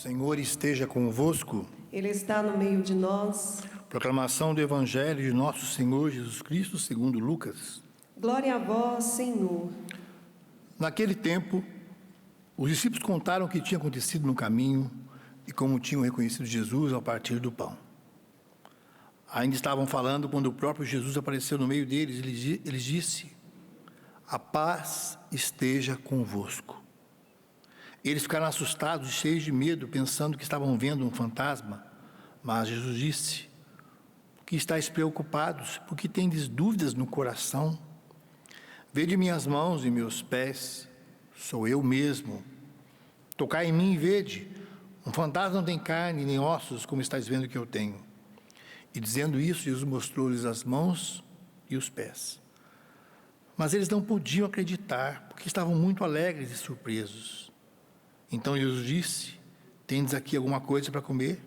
Senhor esteja convosco. Ele está no meio de nós. Proclamação do Evangelho de nosso Senhor Jesus Cristo segundo Lucas. Glória a vós, Senhor. Naquele tempo, os discípulos contaram o que tinha acontecido no caminho e como tinham reconhecido Jesus ao partir do pão. Ainda estavam falando quando o próprio Jesus apareceu no meio deles e lhes disse: a paz esteja convosco. Eles ficaram assustados e cheios de medo, pensando que estavam vendo um fantasma. Mas Jesus disse: por que estáis preocupados? Por que tendes dúvidas no coração? Vede minhas mãos e meus pés, sou eu mesmo. Tocai em mim e vede, um fantasma não tem carne nem ossos, como estáis vendo que eu tenho. E dizendo isso, Jesus mostrou-lhes as mãos e os pés. Mas eles não podiam acreditar, porque estavam muito alegres e surpresos. Então Jesus disse: tendes aqui alguma coisa para comer?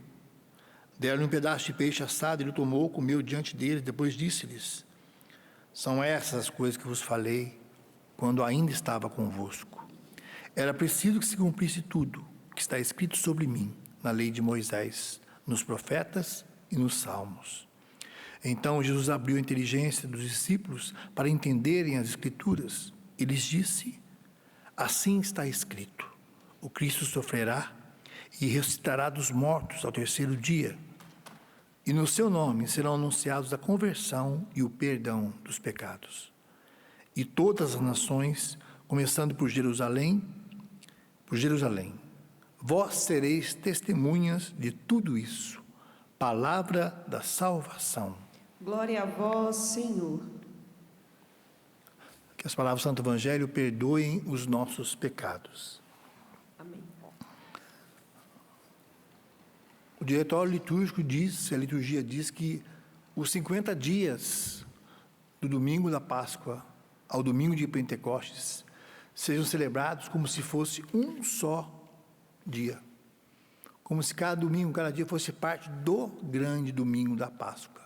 Deram-lhe um pedaço de peixe assado, ele tomou, comeu diante deles, depois disse-lhes: são essas as coisas que vos falei, quando ainda estava convosco. Era preciso que se cumprisse tudo que está escrito sobre mim, na lei de Moisés, nos profetas e nos salmos. Então Jesus abriu a inteligência dos discípulos para entenderem as Escrituras e lhes disse: assim está escrito, o Cristo sofrerá e ressuscitará dos mortos ao terceiro dia, e no seu nome serão anunciados a conversão e o perdão dos pecados. E todas as nações, começando por Jerusalém, vós sereis testemunhas de tudo isso. Palavra da salvação. Glória a vós, Senhor. Que as palavras do Santo Evangelho perdoem os nossos pecados. Amém. O diretório litúrgico diz, a liturgia diz que os 50 dias do domingo da Páscoa ao domingo de Pentecostes sejam celebrados como se fosse um só dia. Como se cada domingo, cada dia fosse parte do grande domingo da Páscoa.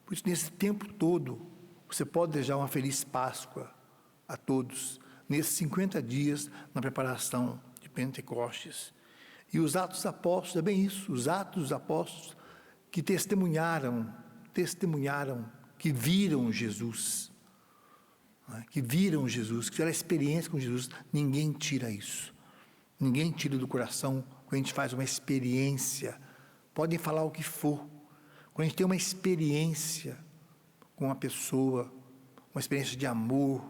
Por isso, nesse tempo todo, você pode desejar uma feliz Páscoa a todos, nesses 50 dias na preparação de Pentecostes. E os Atos dos Apóstolos, é bem isso, os Atos dos Apóstolos que testemunharam, que viram Jesus, que tiveram experiência com Jesus. Ninguém tira isso, ninguém tira do coração. Quando a gente faz uma experiência, podem falar o que for, quando a gente tem uma experiência com uma pessoa, uma experiência de amor,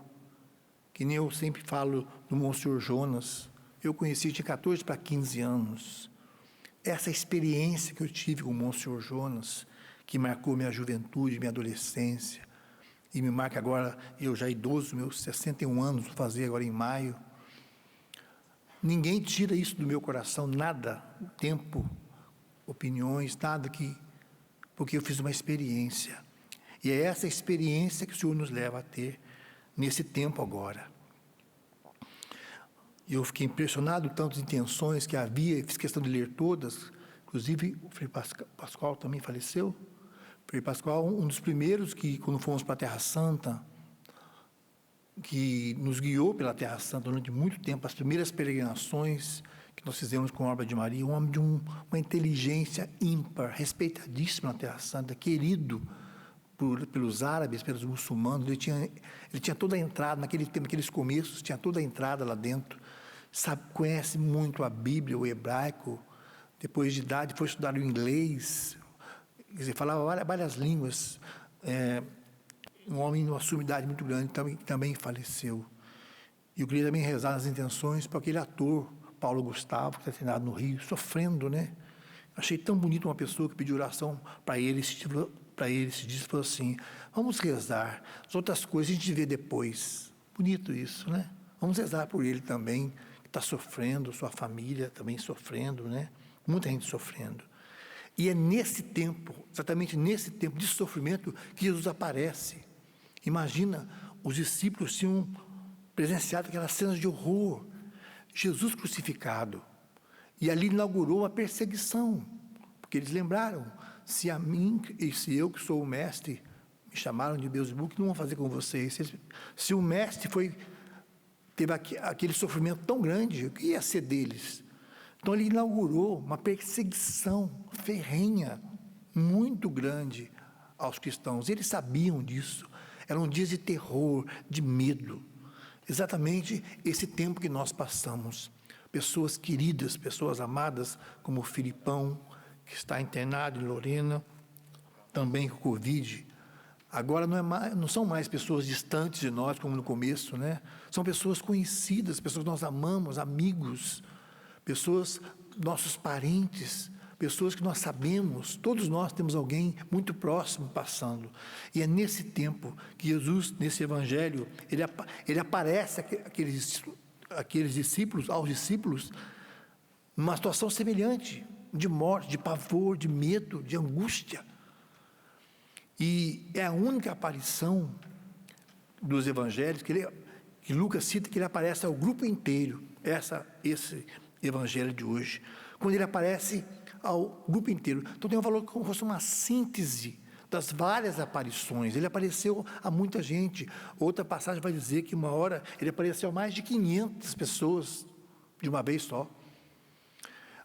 que nem eu sempre falo do Monsenhor Jonas, eu conheci, tinha 14 para 15 anos, essa experiência que eu tive com o Monsenhor Jonas, que marcou minha juventude, minha adolescência, e me marca agora, eu já idoso, meus 61 anos, vou fazer agora em maio. Ninguém tira isso do meu coração, nada, tempo, opiniões, nada porque eu fiz uma experiência. E é essa experiência que o Senhor nos leva a ter nesse tempo agora. E eu fiquei impressionado com tantas intenções que havia, fiz questão de ler todas, inclusive o Frei Pascoal também faleceu. O Frei Pascoal, um dos primeiros que, quando fomos para a Terra Santa, que nos guiou pela Terra Santa durante muito tempo, as primeiras peregrinações que nós fizemos com a Obra de Maria, um homem de uma inteligência ímpar, respeitadíssimo na Terra Santa, querido pelos árabes, pelos muçulmanos. Ele tinha toda a entrada, naquele tempo, naqueles começos, tinha toda a entrada lá dentro, conhece muito a Bíblia, o hebraico, depois de idade foi estudar o inglês, quer dizer, falava várias línguas, um homem de uma sumidade muito grande, também faleceu. E eu queria também rezar nas intenções para aquele ator, Paulo Gustavo, que está internado no Rio, sofrendo, né? Achei tão bonito uma pessoa que pediu oração para ele, se disse, falou assim: vamos rezar, as outras coisas a gente vê depois. Bonito isso, né? Vamos rezar por ele também, que está sofrendo, sua família também sofrendo, né? Muita gente sofrendo. E é nesse tempo, exatamente nesse tempo de sofrimento, que Jesus aparece. Imagina, os discípulos tinham presenciado aquelas cenas de horror, Jesus crucificado, e ali inaugurou uma perseguição, porque eles lembraram: se a mim, e se eu que sou o mestre, me chamaram de Beelzebub, que não vão fazer com vocês? Se o mestre teve aquele sofrimento tão grande, o que ia ser deles? Então ele inaugurou uma perseguição ferrenha, muito grande aos cristãos. Eles sabiam disso. Eram dias de terror, de medo. Exatamente esse tempo que nós passamos. Pessoas queridas, pessoas amadas, como o Filipão, que está internado em Lorena, também com Covid. Agora não são mais pessoas distantes de nós, como no começo, né? São pessoas conhecidas, pessoas que nós amamos, amigos, pessoas, nossos parentes, pessoas que nós sabemos, todos nós temos alguém muito próximo passando. E é nesse tempo que Jesus, nesse evangelho, ele aparece aos discípulos, numa situação semelhante, de morte, de pavor, de medo, de angústia. E é a única aparição dos evangelhos que Lucas cita, que ele aparece ao grupo inteiro, esse evangelho de hoje, quando ele aparece ao grupo inteiro. Então tem um valor como se fosse uma síntese das várias aparições. Ele apareceu a muita gente. Outra passagem vai dizer que uma hora ele apareceu a mais de 500 pessoas de uma vez só.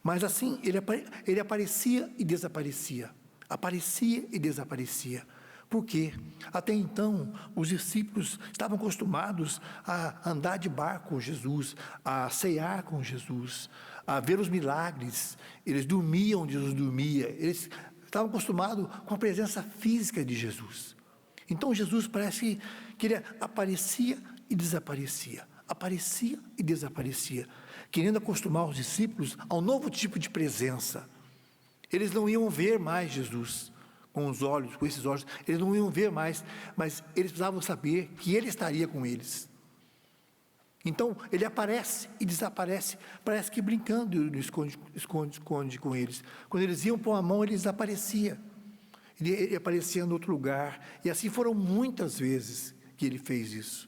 Mas assim, ele aparecia e desaparecia. Aparecia e desaparecia. Por quê? Até então, os discípulos estavam acostumados a andar de barco com Jesus, a cear com Jesus, a ver os milagres. Eles dormiam onde Jesus dormia. Eles estavam acostumados com a presença física de Jesus. Então, Jesus parece que ele aparecia e desaparecia. Aparecia e desaparecia, querendo acostumar os discípulos a um novo tipo de presença. Eles não iam ver mais Jesus com esses olhos, eles não iam ver mais, mas eles precisavam saber que ele estaria com eles. Então, ele aparece e desaparece, parece que brincando no esconde com eles. Quando eles iam pôr a mão, ele desaparecia. Ele aparecia em outro lugar, e assim foram muitas vezes que ele fez isso,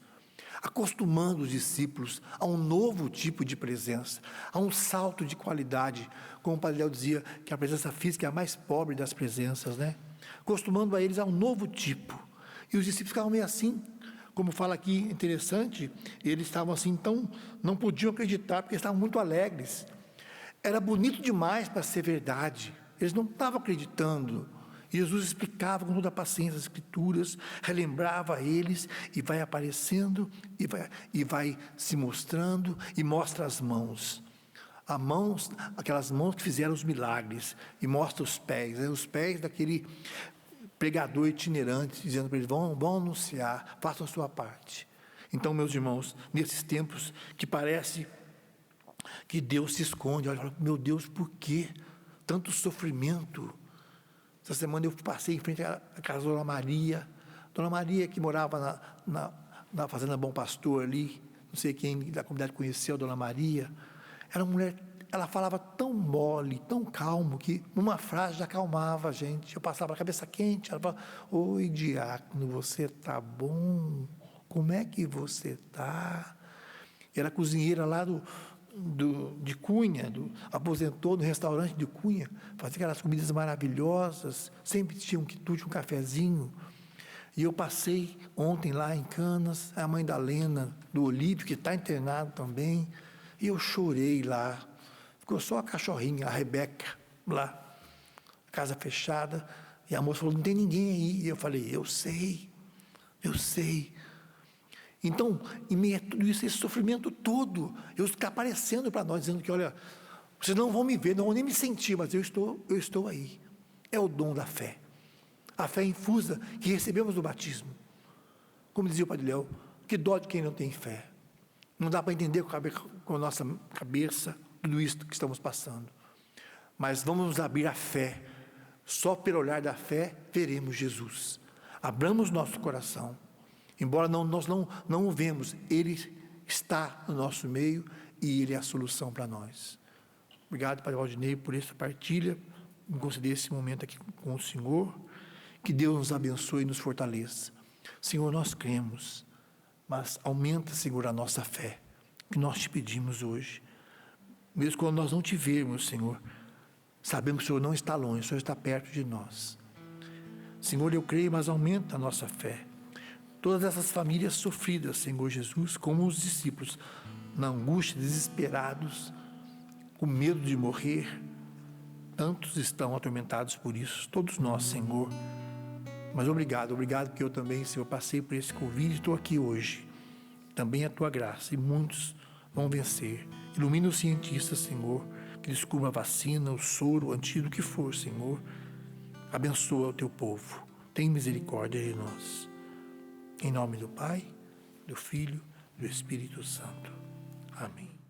acostumando os discípulos a um novo tipo de presença, a um salto de qualidade, como o Padre Léo dizia, que a presença física é a mais pobre das presenças, né? Acostumando a eles a um novo tipo. E os discípulos ficavam meio assim, como fala aqui, interessante, eles estavam assim, então não podiam acreditar, porque estavam muito alegres. Era bonito demais para ser verdade, eles não estavam acreditando. Jesus explicava com toda a paciência as Escrituras, relembrava a eles, e vai aparecendo, e vai se mostrando, e mostra as mãos. Aquelas mãos que fizeram os milagres, e mostra os pés daquele pregador itinerante, dizendo para eles, vão anunciar, façam a sua parte. Então, meus irmãos, nesses tempos que parece que Deus se esconde, olha, meu Deus, por que tanto sofrimento? Essa semana eu passei em frente à casa da Dona Maria que morava na Fazenda Bom Pastor ali, não sei quem da comunidade conheceu a Dona Maria. Era uma mulher, ela falava tão mole, tão calmo, que uma frase já acalmava a gente. Eu passava a cabeça quente, ela falava, oi diácono, você está bom? Como é que você está? Era cozinheira lá de Cunha, aposentou no restaurante de Cunha, fazia aquelas comidas maravilhosas, sempre tinha um quitute, um cafezinho. E eu passei ontem lá em Canas, a mãe da Lena, do Olívio, que está internado também, e eu chorei lá. Ficou só a cachorrinha, a Rebeca, lá, casa fechada, e a moça falou, não tem ninguém aí. E eu falei, eu sei. Então, em meio a tudo isso, esse sofrimento todo, eu está aparecendo para nós, dizendo que, olha, vocês não vão me ver, não vão nem me sentir, mas eu estou aí. É o dom da fé. A fé infusa que recebemos do batismo. Como dizia o Padre Léo, que dó de quem não tem fé. Não dá para entender com a nossa cabeça tudo isso que estamos passando. Mas vamos nos abrir à fé. Só pelo olhar da fé veremos Jesus. Abramos nosso coração. Embora nós não o vemos, Ele está no nosso meio e Ele é a solução para nós. Obrigado, Padre Valdinei, por essa partilha, me conceder esse momento aqui com o Senhor. Que Deus nos abençoe e nos fortaleça. Senhor, nós cremos, mas aumenta, Senhor, a nossa fé, que nós te pedimos hoje. Mesmo quando nós não te vermos, Senhor, sabemos que o Senhor não está longe, o Senhor está perto de nós. Senhor, eu creio, mas aumenta a nossa fé. Todas essas famílias sofridas, Senhor Jesus, como os discípulos, na angústia, desesperados, com medo de morrer. Tantos estão atormentados por isso, todos nós, Senhor. Mas obrigado porque eu também, Senhor, passei por esse Covid e estou aqui hoje. Também a tua graça, e muitos vão vencer. Ilumina os cientistas, Senhor, que descubram a vacina, o soro, o antídoto, o que for, Senhor. Abençoa o teu povo. Tem misericórdia de nós. Em nome do Pai, do Filho e do Espírito Santo. Amém.